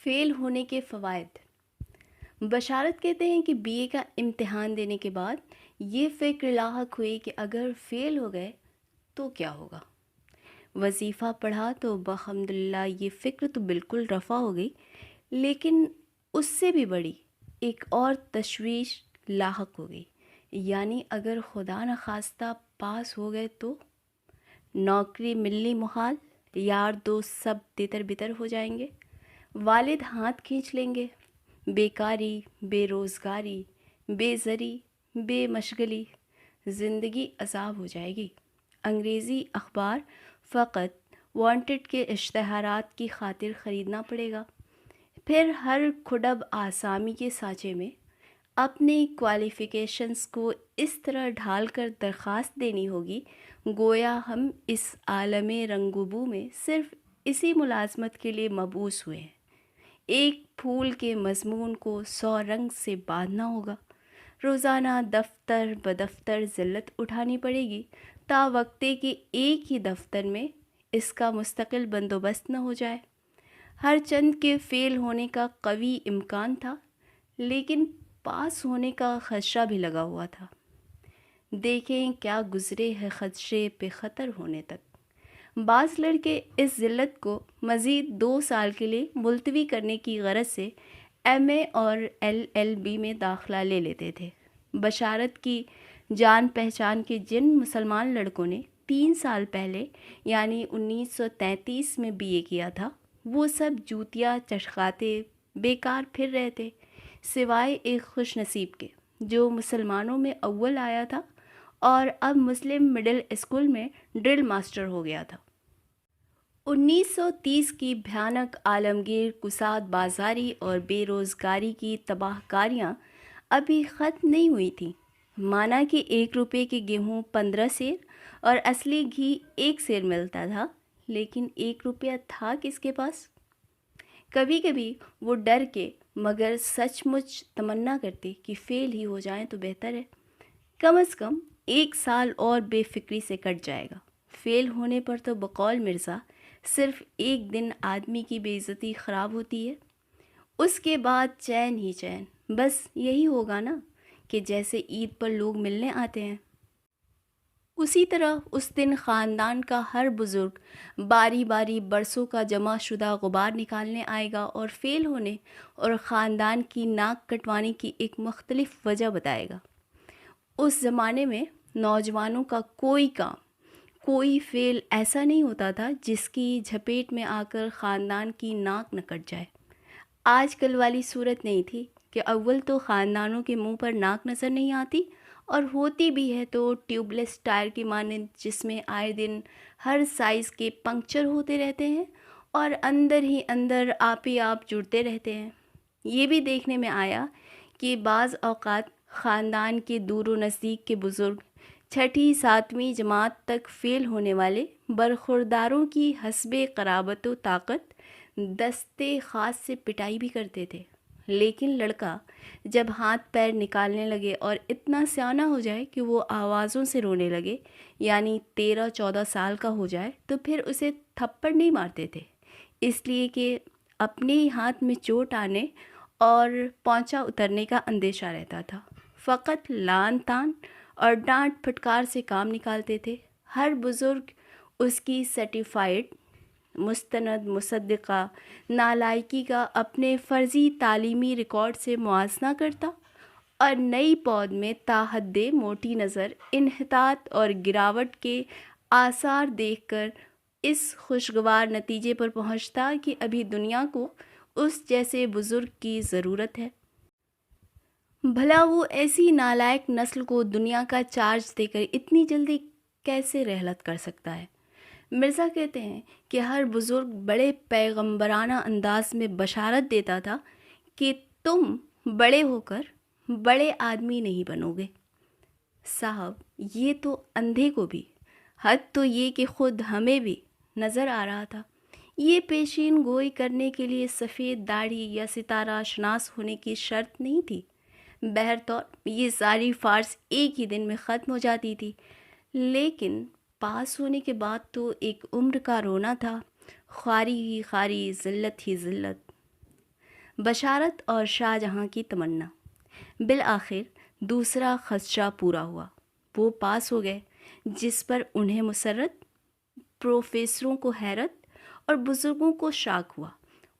فیل ہونے کے فوائد۔ بشارت کہتے ہیں کہ بی اے کا امتحان دینے کے بعد یہ فکر لاحق ہوئی کہ اگر فیل ہو گئے تو کیا ہوگا۔ وظیفہ پڑھا تو بحمدللہ یہ فکر تو بالکل رفع ہو گئی، لیکن اس سے بھی بڑی ایک اور تشویش لاحق ہو گئی، یعنی اگر خدا نخواستہ پاس ہو گئے تو نوکری ملنی محال، یار دوست سب تتر بتر ہو جائیں گے، والد ہاتھ کھینچ لیں گے، بیکاری، بے روزگاری، بے زری، بے مشغلی، زندگی عذاب ہو جائے گی۔ انگریزی اخبار فقط وانٹڈ کے اشتہارات کی خاطر خریدنا پڑے گا، پھر ہر کھڈب آسامی کے سانچے میں اپنی کوالیفیکیشنز کو اس طرح ڈھال کر درخواست دینی ہوگی گویا ہم اس عالم رنگ و بو میں صرف اسی ملازمت کے لیے مبعوث ہوئے ہیں۔ ایک پھول کے مضمون کو 100 رنگ سے باندھنا ہوگا، روزانہ دفتر بدفتر ذلت اٹھانی پڑے گی تا وقتے کہ ایک ہی دفتر میں اس کا مستقل بندوبست نہ ہو جائے۔ ہر چند کے فیل ہونے کا قوی امکان تھا، لیکن پاس ہونے کا خدشہ بھی لگا ہوا تھا۔ دیکھیں کیا گزرے ہے خدشے پہ خطر ہونے تک۔ بعض لڑکے اس ذلت کو مزید 2 سال کے لیے ملتوی کرنے کی غرض سے ایم اے اور LLB میں داخلہ لے لیتے تھے۔ بشارت کی جان پہچان کے جن مسلمان لڑکوں نے 3 سال پہلے یعنی 1933 میں BA کیا تھا، وہ سب جوتیاں چٹکاتے بیکار پھر رہے تھے، سوائے ایک خوش نصیب کے جو مسلمانوں میں اول آیا تھا اور اب مسلم مڈل اسکول میں ڈرل ماسٹر ہو گیا تھا۔ 1930 کی بھیانک عالمگیر کساد بازاری اور بے روزگاری کی تباہ کاریاں ابھی ختم نہیں ہوئی تھیں۔ مانا کہ 1 روپے کے گیہوں 15 سیر اور اصلی گھی 1 سیر ملتا تھا، لیکن 1 روپیہ تھا کس کے پاس؟ کبھی کبھی وہ ڈر کے مگر سچ مچ تمنا کرتے کہ فیل ہی ہو جائیں تو بہتر ہے، کم از کم 1 سال اور بے فکری سے کٹ جائے گا۔ فیل ہونے پر تو بقول مرزا صرف 1 دن آدمی کی بے عزتی خراب ہوتی ہے، اس کے بعد چین ہی چین۔ بس یہی ہوگا نا کہ جیسے عید پر لوگ ملنے آتے ہیں، اسی طرح اس دن خاندان کا ہر بزرگ باری باری برسوں کا جمع شدہ غبار نکالنے آئے گا اور فیل ہونے اور خاندان کی ناک کٹوانے کی ایک مختلف وجہ بتائے گا۔ اس زمانے میں نوجوانوں کا کوئی کام، کوئی فیل ایسا نہیں ہوتا تھا جس کی جھپیٹ میں آ کر خاندان کی ناک نہ کٹ جائے۔ آج کل والی صورت نہیں تھی کہ اول تو خاندانوں کے منہ پر ناک نظر نہیں آتی، اور ہوتی بھی ہے تو ٹیوب لیس ٹائر کی مانند، جس میں آئے دن ہر سائز کے پنکچر ہوتے رہتے ہیں اور اندر ہی اندر آپ ہی آپ جڑتے رہتے ہیں۔ یہ بھی دیکھنے میں آیا کہ بعض اوقات خاندان کے دور و نزدیک کے بزرگ 6ٹھی 7ویں جماعت تک فیل ہونے والے برخورداروں کی حسب قرابت و طاقت دستے خاص سے پٹائی بھی کرتے تھے، لیکن لڑکا جب ہاتھ پیر نکالنے لگے اور اتنا سیانہ ہو جائے کہ وہ آوازوں سے رونے لگے، یعنی 13-14 سال کا ہو جائے، تو پھر اسے تھپڑ نہیں مارتے تھے، اس لیے کہ اپنے ہی ہاتھ میں چوٹ آنے اور پونچا اترنے کا اندیشہ رہتا تھا۔ فقط لان تان اور ڈانٹ پھٹکار سے کام نکالتے تھے۔ ہر بزرگ اس کی سرٹیفائیڈ مستند مصدقہ نالائکی کا اپنے فرضی تعلیمی ریکارڈ سے موازنہ کرتا اور نئی پود میں تاحد موٹی نظر انحطاط اور گراوٹ کے آثار دیکھ کر اس خوشگوار نتیجے پر پہنچتا کہ ابھی دنیا کو اس جیسے بزرگ کی ضرورت ہے۔ بھلا وہ ایسی نالائق نسل کو دنیا کا چارج دے کر اتنی جلدی کیسے رحلت کر سکتا ہے؟ مرزا کہتے ہیں کہ ہر بزرگ بڑے پیغمبرانہ انداز میں بشارت دیتا تھا کہ تم بڑے ہو کر بڑے آدمی نہیں بنو گے۔ صاحب، یہ تو اندھے کو بھی، حد تو یہ کہ خود ہمیں بھی نظر آ رہا تھا۔ یہ پیشین گوئی کرنے کے لیے سفید داڑھی یا ستارہ شناس ہونے کی شرط نہیں تھی۔ بہرطور یہ ساری فارس ایک ہی دن میں ختم ہو جاتی تھی، لیکن پاس ہونے کے بعد تو ایک عمر کا رونا تھا، خواری ہی خواری، ذلت ہی ذلت۔ بشارت اور شاہ جہاں کی تمنا۔ بالآخر دوسرا خدشہ پورا ہوا، وہ پاس ہو گئے، جس پر انہیں مسرت، پروفیسروں کو حیرت اور بزرگوں کو شاک ہوا۔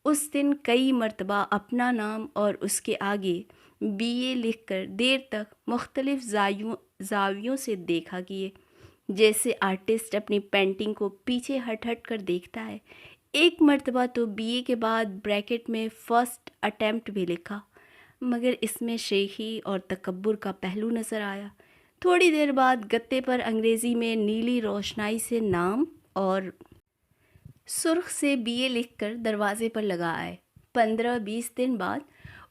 اس دن کئی مرتبہ اپنا نام اور اس کے آگے BA لکھ کر دیر تک مختلف زاویوں سے دیکھا کیے، جیسے آرٹسٹ اپنی پینٹنگ کو پیچھے ہٹ ہٹ کر دیکھتا ہے۔ ایک مرتبہ تو BA کے بعد بریکٹ میں فرسٹ اٹیمپٹ بھی لکھا، مگر اس میں شیخی اور تکبر کا پہلو نظر آیا۔ تھوڑی دیر بعد گتے پر انگریزی میں نیلی روشنائی سے نام اور سرخ سے BA لکھ کر دروازے پر لگا آئے۔ 15-20 دن بعد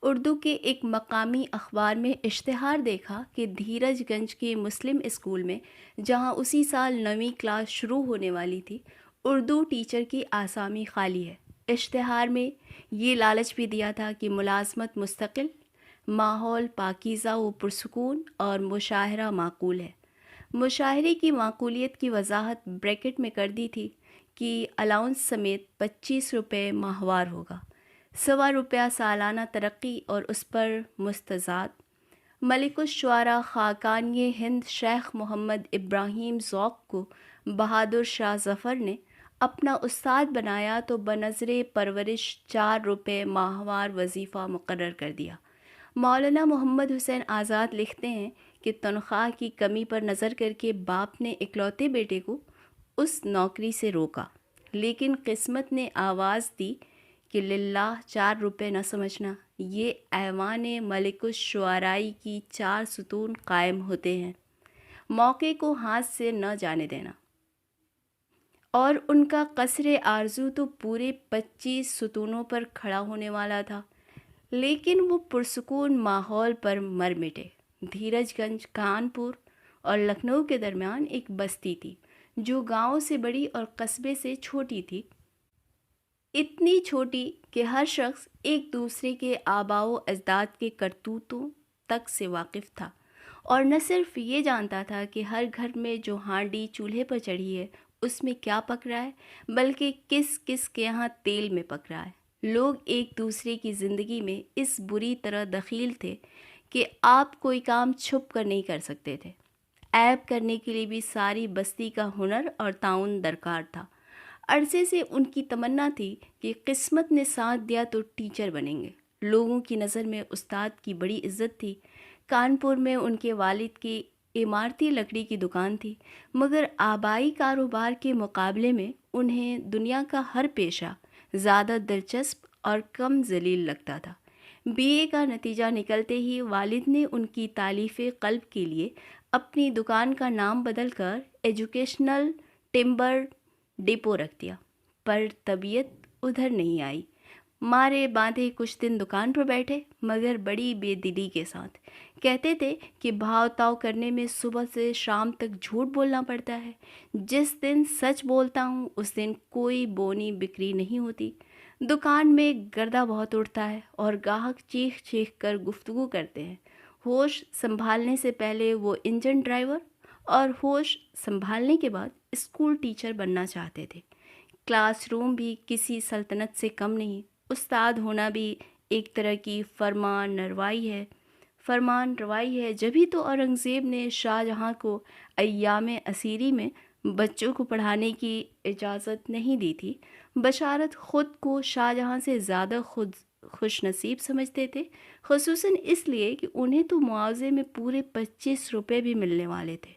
اردو کے ایک مقامی اخبار میں اشتہار دیکھا کہ دھیرج گنج کے مسلم اسکول میں، جہاں اسی سال 9ویں کلاس شروع ہونے والی تھی، اردو ٹیچر کی آسامی خالی ہے۔ اشتہار میں یہ لالچ بھی دیا تھا کہ ملازمت مستقل، ماحول پاکیزہ و پرسکون اور مشاہرہ معقول ہے۔ مشاہرے کی معقولیت کی وضاحت بریکٹ میں کر دی تھی کہ الاؤنس سمیت 25 روپے ماہوار ہوگا، 1.25 روپیہ سالانہ ترقی اور اس پر مستزاد۔ ملک الشعراء خاقانِ ہند شیخ محمد ابراہیم ذوق کو بہادر شاہ ظفر نے اپنا استاد بنایا تو بنظر پرورش 4 روپے ماہوار وظیفہ مقرر کر دیا۔ مولانا محمد حسین آزاد لکھتے ہیں کہ تنخواہ کی کمی پر نظر کر کے باپ نے اکلوتے بیٹے کو اس نوکری سے روکا، لیکن قسمت نے آواز دی کہ للہ 4 روپے نہ سمجھنا، یہ ایوان ملک الشعراء کی 4 ستون قائم ہوتے ہیں، موقع کو ہاتھ سے نہ جانے دینا۔ اور ان کا قصر آرزو تو پورے 25 ستونوں پر کھڑا ہونے والا تھا، لیکن وہ پرسکون ماحول پر مر مٹے۔ دھیرج گنج کانپور اور لکھنؤ کے درمیان ایک بستی تھی جو گاؤں سے بڑی اور قصبے سے چھوٹی تھی، اتنی چھوٹی کہ ہر شخص ایک دوسرے کے آباء و اجداد کے کرتوتوں تک سے واقف تھا، اور نہ صرف یہ جانتا تھا کہ ہر گھر میں جو ہانڈی چولہے پر چڑھی ہے اس میں کیا پک رہا ہے، بلکہ کس کس کے یہاں تیل میں پک رہا ہے۔ لوگ ایک دوسرے کی زندگی میں اس بری طرح دخیل تھے کہ آپ کوئی کام چھپ کر نہیں کر سکتے تھے۔ عیب کرنے کے لیے بھی ساری بستی کا ہنر اور تعاون درکار تھا۔ عرصے سے ان کی تمنا تھی کہ قسمت نے ساتھ دیا تو ٹیچر بنیں گے۔ لوگوں کی نظر میں استاد کی بڑی عزت تھی۔ کانپور میں ان کے والد کی عمارتی لکڑی کی دکان تھی، مگر آبائی کاروبار کے مقابلے میں انہیں دنیا کا ہر پیشہ زیادہ دلچسپ اور کم ذلیل لگتا تھا۔ BA کا نتیجہ نکلتے ہی والد نے ان کی تالیف قلب کے لیے اپنی دکان کا نام بدل کر ایجوکیشنل ٹمبر ڈپو رکھ دیا، پر طبیعت ادھر نہیں آئی۔ مارے باندھے کچھ دن دکان پر بیٹھے، مگر بڑی بے دلی کے ساتھ۔ کہتے تھے کہ بھاؤ تاؤ کرنے میں صبح سے شام تک جھوٹ بولنا پڑتا ہے، جس دن سچ بولتا ہوں اس دن کوئی بونی بکری نہیں ہوتی۔ دکان میں گردہ بہت اڑتا ہے اور گاہک چیخ چیخ کر گفتگو کرتے ہیں۔ ہوش سنبھالنے سے پہلے وہ انجن ڈرائیور اور ہوش سنبھالنے کے بعد اسکول ٹیچر بننا چاہتے تھے۔ کلاس روم بھی کسی سلطنت سے کم نہیں، استاد ہونا بھی ایک طرح کی فرمان روائی ہے۔ جبھی تو اورنگزیب نے شاہ جہاں کو ایام اسیری میں بچوں کو پڑھانے کی اجازت نہیں دی تھی۔ بشارت خود کو شاہ جہاں سے زیادہ خوش نصیب سمجھتے تھے، خصوصاً اس لیے کہ انہیں تو معاوضے میں پورے 25 روپے بھی ملنے والے تھے۔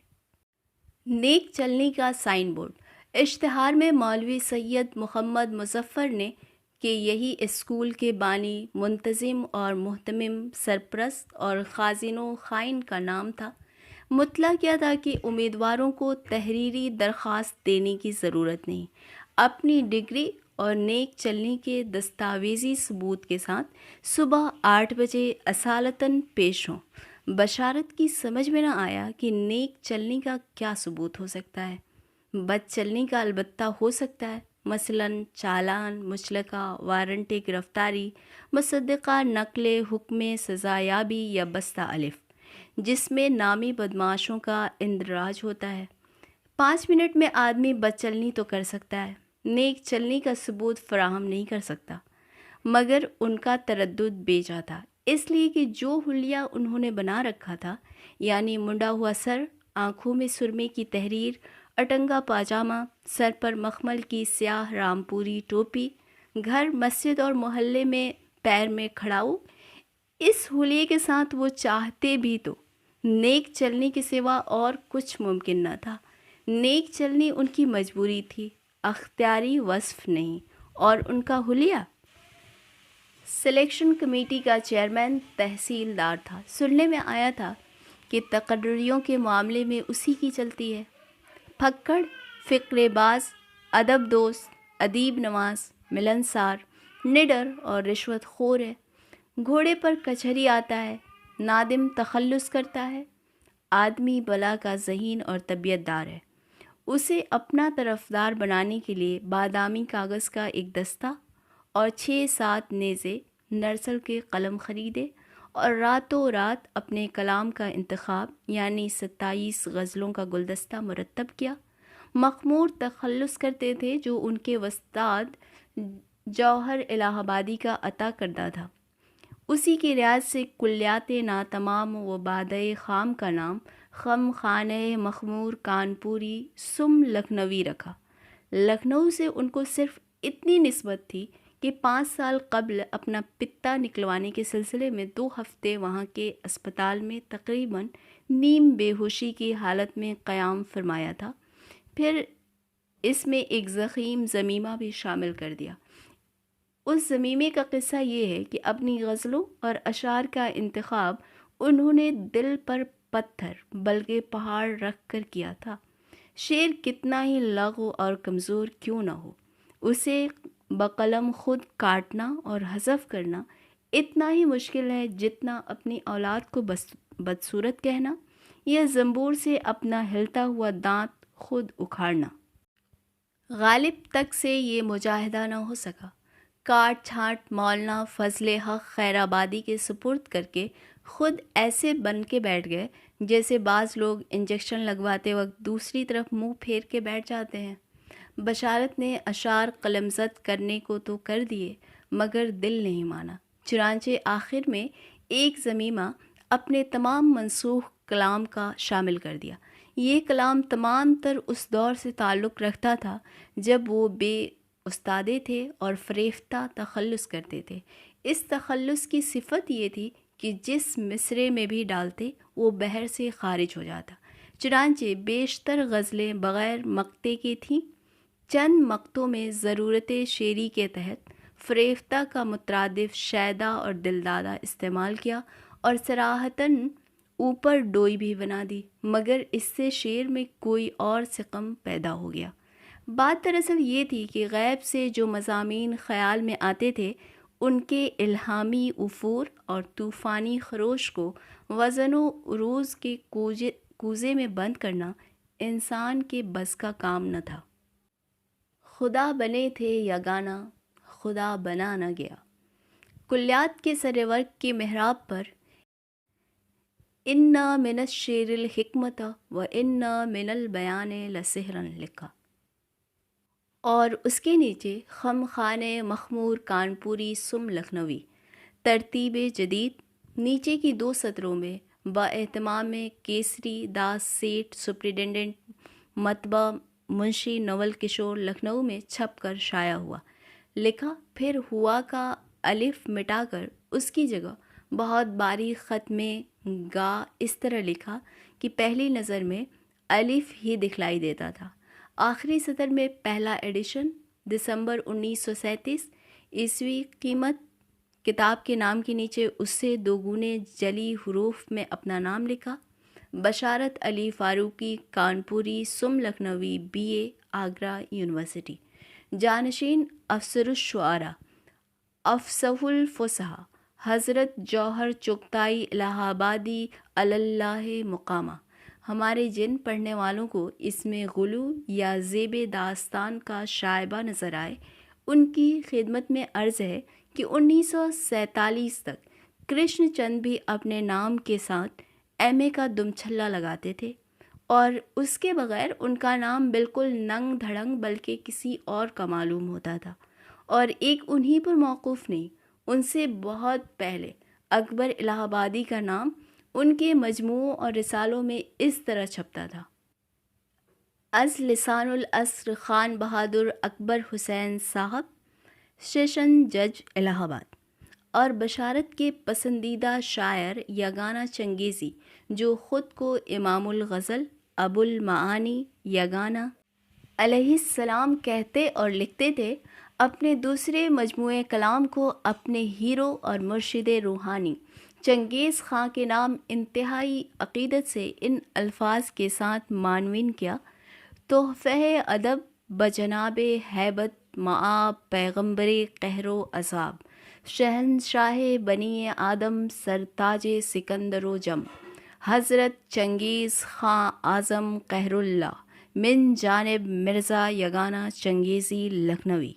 نیک چلنی کا سائن بورڈ۔ اشتہار میں مولوی سید محمد مظفر نے کہ یہی اسکول کے بانی، منتظم اور محتمم سرپرست اور خازن و خائن کا نام تھا، مطلع کیا تھا کہ امیدواروں کو تحریری درخواست دینے کی ضرورت نہیں، اپنی ڈگری اور نیک چلنی کے دستاویزی ثبوت کے ساتھ صبح 8 بجے اصالتاً پیش ہوں۔ بشارت کی سمجھ میں نہ آیا کہ نیک چلنی کا کیا ثبوت ہو سکتا ہے۔ بد چلنی کا البتہ ہو سکتا ہے، مثلاً چالان، مچلقہ، وارنٹ گرفتاری، مصدقہ نقل حکم سزایابی یا بستہ الف، جس میں نامی بدمعاشوں کا اندراج ہوتا ہے۔ 5 منٹ میں آدمی بد چلنی تو کر سکتا ہے، نیک چلنی کا ثبوت فراہم نہیں کر سکتا۔ مگر ان کا تردد بیجا تھا، اس لیے کہ جو حلیہ انہوں نے بنا رکھا تھا، یعنی منڈا ہوا سر، آنکھوں میں سرمے کی تحریر، اٹنگا پاجامہ، سر پر مخمل کی سیاہ رامپوری ٹوپی، گھر، مسجد اور محلے میں پیر میں کھڑاؤ، اس حلیے کے ساتھ وہ چاہتے بھی تو نیک چلنے کے سوا اور کچھ ممکن نہ تھا۔ نیک چلنی ان کی مجبوری تھی، اختیاری وصف نہیں۔ اور ان کا حلیہ سلیکشن کمیٹی کا چیئرمین تحصیلدار تھا۔ سننے میں آیا تھا کہ تقرریوں کے معاملے میں اسی کی چلتی ہے۔ پھکڑ، فقرے باز، ادب دوست، ادیب نواز، ملنسار، نڈر اور رشوت خور ہے۔ گھوڑے پر کچہری آتا ہے، نادم تخلص کرتا ہے، آدمی بلا کا ذہین اور طبیعت دار ہے۔ اسے اپنا طرفدار بنانے کے لیے بادامی کاغذ کا ایک دستہ اور 6-7 نیزے نرسل کے قلم خریدے اور راتوں رات اپنے کلام کا انتخاب، یعنی 27 غزلوں کا گلدستہ مرتب کیا۔ مخمور تخلص کرتے تھے جو ان کے استاد جوہر الہ آبادی کا عطا کردہ تھا۔ اسی کی رعایت سے کلیات ناتمام و بادئ خام کا نام خم خانہ مخمور کانپوری سم لکھنوی رکھا۔ لکھنؤ سے ان کو صرف اتنی نسبت تھی کہ 5 سال قبل اپنا پتا نکلوانے کے سلسلے میں 2 ہفتے وہاں کے اسپتال میں تقریباً نیم بے ہوشی کی حالت میں قیام فرمایا تھا۔ پھر اس میں ایک ضخیم ضمیمہ بھی شامل کر دیا۔ اس ضمیمے کا قصہ یہ ہے کہ اپنی غزلوں اور اشعار کا انتخاب انہوں نے دل پر پتھر بلکہ پہاڑ رکھ کر کیا تھا۔ شعر کتنا ہی لغو اور کمزور کیوں نہ ہو، اسے بقلم خود کاٹنا اور حذف کرنا اتنا ہی مشکل ہے جتنا اپنی اولاد کو بدصورت کہنا یا زنبور سے اپنا ہلتا ہوا دانت خود اکھاڑنا۔ غالب تک سے یہ مجاہدہ نہ ہو سکا۔ کاٹ چھانٹ مولانا فضل حق خیر آبادی کے سپرد کر کے خود ایسے بن کے بیٹھ گئے جیسے بعض لوگ انجیکشن لگواتے وقت دوسری طرف منہ پھیر کے بیٹھ جاتے ہیں۔ بشارت نے اشعار قلمزد کرنے کو تو کر دیے مگر دل نہیں مانا، چنانچہ آخر میں ایک ضمیمہ اپنے تمام منسوخ کلام کا شامل کر دیا۔ یہ کلام تمام تر اس دور سے تعلق رکھتا تھا جب وہ بے استادے تھے اور فریفتہ تخلص کرتے تھے۔ اس تخلص کی صفت یہ تھی کہ جس مصرے میں بھی ڈالتے وہ بحر سے خارج ہو جاتا۔ چنانچہ بیشتر غزلیں بغیر مقطع کے تھیں۔ چند مقطعوں میں ضرورت شعری کے تحت فریفتہ کا مترادف شیدا اور دلدادہ استعمال کیا اور صراحتاً اوپر ڈوئی بھی بنا دی، مگر اس سے شعر میں کوئی اور سقم پیدا ہو گیا۔ بات دراصل یہ تھی کہ غیب سے جو مضامین خیال میں آتے تھے ان کے الہامی افور اور طوفانی خروش کو وزن و عروج کے کوزے میں بند کرنا انسان کے بس کا کام نہ تھا۔ خدا بنے تھے یگانہ، خدا بنا نہ گیا۔ کلیات کے سر ورق کے محراب پر اِنَّ مِنَ الشِّعْرِ الْحِکْمَةَ وَإِنَّ مِنَ الْبَیَانِ لَسِحْرًا لکھا، اور اس کے نیچے خم خانہ مخمور کانپوری سم لکھنوی، ترتیب جدید، نیچے کی 2 سطروں میں با اہتمام کیسری داس سیٹھ سپرنٹنڈنٹ مطبع منشی نول کشور لکھنؤ میں چھپ کر شائع ہوا۔ لکھا، پھر ہوا کا الف مٹا کر اس کی جگہ بہت باریک خط میں گا اس طرح لکھا کہ پہلی نظر میں الف ہی دکھلائی دیتا تھا۔ آخری سطر میں پہلا ایڈیشن دسمبر 1937 عیسوی، قیمت، کتاب کے نام کے نیچے اس سے 2 گنے جلی حروف میں اپنا نام لکھا، بشارت علی فاروقی کانپوری سم لکھنوی BA آگرہ یونیورسٹی، جانشین افسر الشعراء افصح الفصحاء حضرت جوہر چغتائی الہ آبادی علی اللہ مقامہ۔ ہمارے جن پڑھنے والوں کو اس میں غلو یا زیب داستان کا شائبہ نظر آئے ان کی خدمت میں عرض ہے کہ 1947 تک کرشن چند بھی اپنے نام کے ساتھ MA کا دم چھلا لگاتے تھے اور اس کے بغیر ان کا نام بالکل ننگ دھڑنگ بلکہ کسی اور کا معلوم ہوتا تھا، اور ایک انہی پر موقوف نہیں، ان سے بہت پہلے اکبر الہ آبادی کا نام ان کے مجموعوں اور رسالوں میں اس طرح چھپتا تھا: از لسان العصر خان بہادر اکبر حسین صاحب، سیشن جج الہ آباد۔ اور بشارت کے پسندیدہ شاعر یگانہ چنگیزی، جو خود کو امام الغزل، ابو المعانی یگانہ علیہ السلام کہتے اور لکھتے تھے، اپنے دوسرے مجموعے کلام کو اپنے ہیرو اور مرشد روحانی چنگیز خاں کے نام انتہائی عقیدت سے ان الفاظ کے ساتھ معنون کیا: تحفہ ادب بجناب ہیبت مآب پیغمبر قہر و عذاب، شہنشاہ بنی آدم سرتاج سکندر و جم، حضرت چنگیز خاں اعظم قہر اللہ، من جانب مرزا یگانہ چنگیزی لکھنوی۔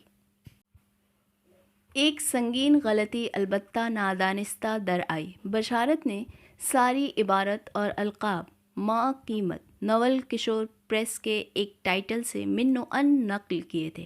ایک سنگین غلطی البتہ نادانستہ در آئی۔ بشارت نے ساری عبارت اور القاب ما قیمت نول کشور پریس کے ایک ٹائٹل سے من و ان نقل کیے تھے۔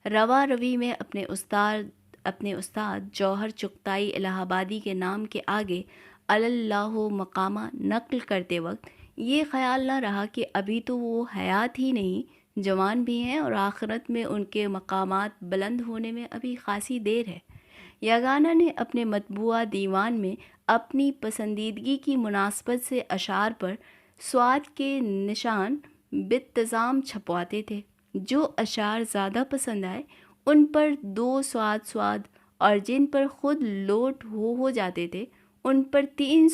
رواں روی میں اپنے استاد جوہر چغتائی الہ آبادی کے نام کے آگے اللہ مقامہ نقل کرتے وقت یہ خیال نہ رہا کہ ابھی تو وہ حیات ہی نہیں، جوان بھی ہیں، اور آخرت میں ان کے مقامات بلند ہونے میں ابھی خاصی دیر ہے۔ یگانہ نے اپنے مطبوعہ دیوان میں اپنی پسندیدگی کی مناسبت سے اشعار پر صاد کے نشان بانتظام چھپواتے تھے۔ جو اشعار زیادہ پسند آئے ان پر 2 صاد اور جن پر خود لوٹ ہو جاتے تھے ان پر 3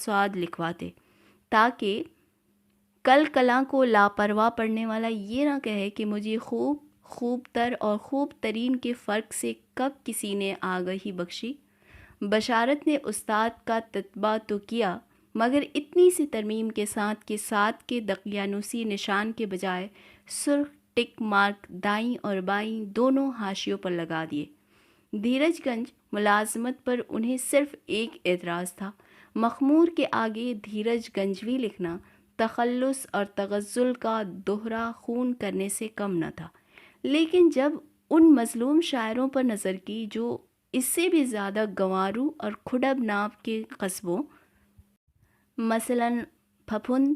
صاد لکھواتے، تاکہ کل کلاں کو لاپرواہ پڑھنے والا یہ نہ کہے کہ مجھے خوب تر اور خوب ترین کے فرق سے کب کسی نے آگہی بخشی۔ بشارت نے استاد کا تتبع تو کیا، مگر اتنی سی ترمیم کے ساتھ کہ ساتھ کے دقیانوسی نشان کے بجائے سرخ ٹک مارک دائیں اور بائیں دونوں حاشیوں پر لگا دیے۔ دھیرج گنج ملازمت پر انہیں صرف ایک اعتراض تھا: مخمور کے آگے دھیرج گنجوی لکھنا تخلص اور تغزل کا دوہرا خون کرنے سے کم نہ تھا۔ لیکن جب ان مظلوم شاعروں پر نظر کی جو اس سے بھی زیادہ گنوارو اور کھڈب ناپ کے قصبوں مثلاً پھپھند،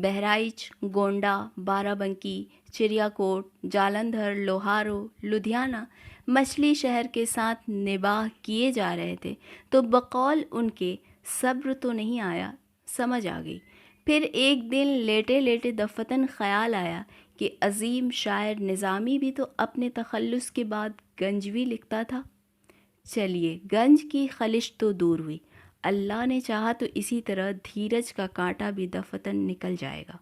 بہرائچ، گونڈہ، بارہ بنکی، چڑیا کوٹ، جالندھر، لوہارو، لدھیانہ، مچھلی شہر کے ساتھ نباہ کیے جا رہے تھے تو بقول ان کے صبر تو نہیں آیا، سمجھ آ گئی۔ پھر ایک دن لیٹے لیٹے دفتن خیال آیا کہ عظیم شاعر نظامی بھی تو اپنے تخلص کے بعد گنجوی لکھتا تھا۔ چلیے، گنج کی خلش تو دور ہوئی، اللہ نے چاہا تو اسی طرح دھیرج کا کانٹا بھی دفتن نکل جائے گا۔